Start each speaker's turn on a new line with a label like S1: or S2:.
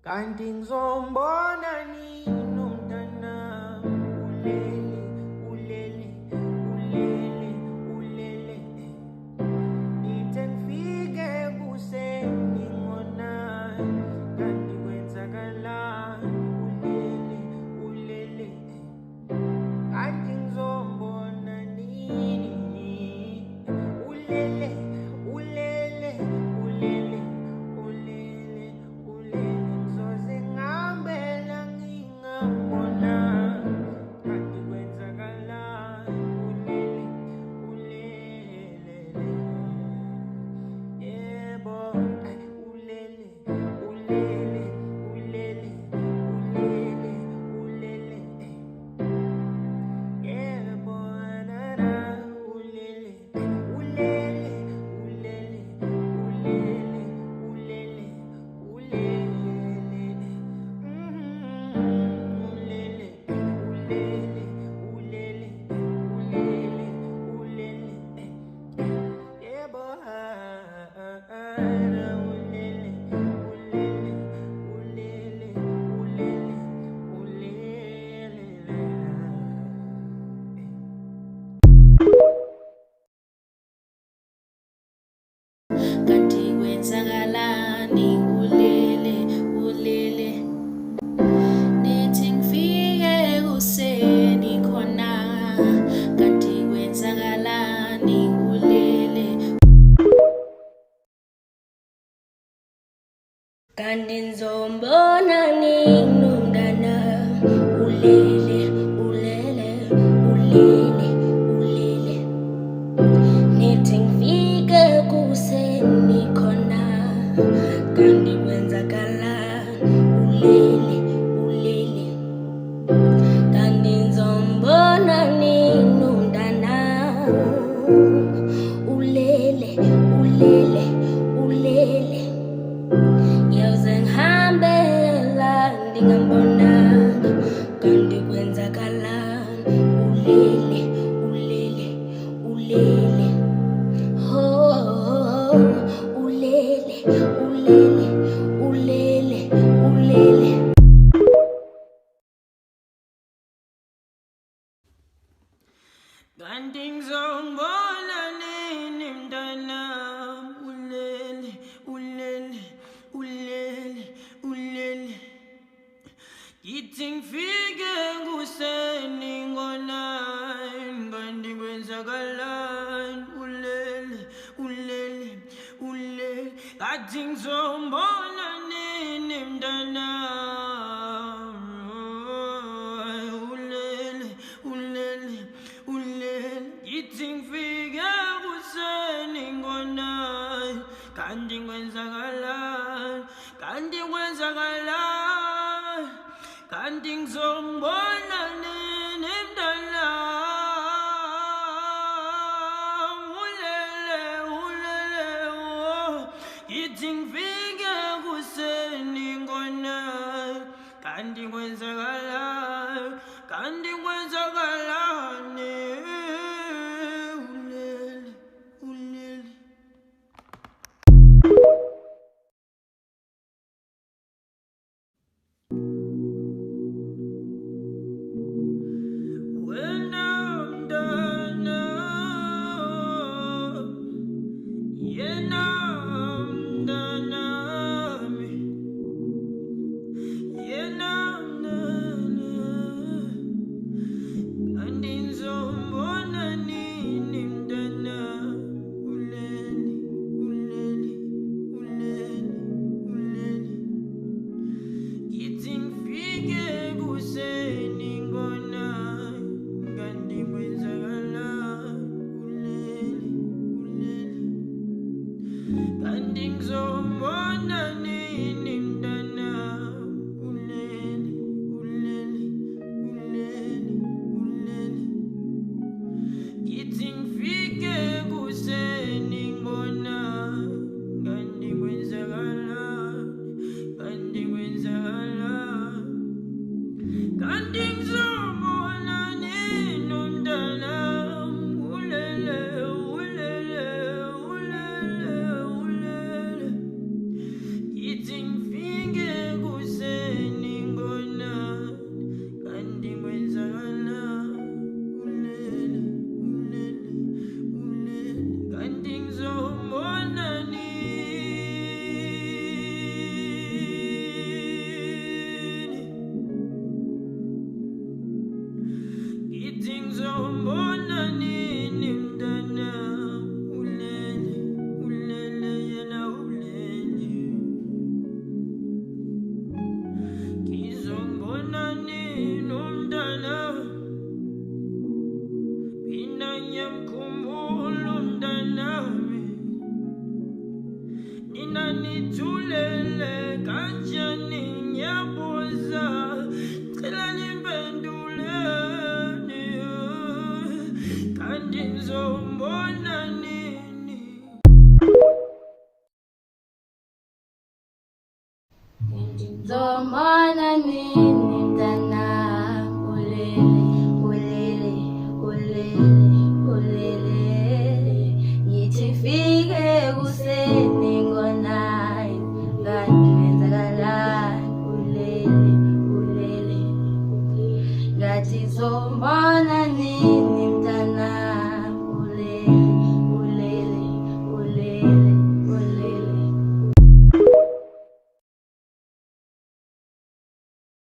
S1: kanti ngizombona nini umntana ulele nithe ngifike kuseni ngona kanti kwenzakalani ulele kanti ngizombona nini ulele ngizoze ngihambela ngingambona kanti kwenzakalani yebo ulele yebo nana ulele
S2: kanti kwenzakalani ulele nithi ngifike kuseni khona kanti kwenzakalani ulele kanti nizombona nini umntana ulele nithi ngifike kuseni khona kanti kwenzakalani ulele kanti nizombona nini umntana ulele ngiyoze ngihambela ndingambonanga kanti kwenzakalani ulele oh ulele
S1: kanti ngizombona nini mntana ulele ngithi ngifike kuseni ngona kanti kwenzakalani ulele kathi ngizombona nini mntana ngithi ngifike kuseni ngona kanti kwenzakalani kanti ngizombona nini mntana ulele ngithi ngifike kuseni ngona kanti kwenzakalani ulele wena mntana yena mntanami yena mntana umntana mina ngiyamkhumbula umntanami nina nithulele kanjani ngiyabuza cela nimpenduleni kanti ngizombona nini
S2: Ngizombona nini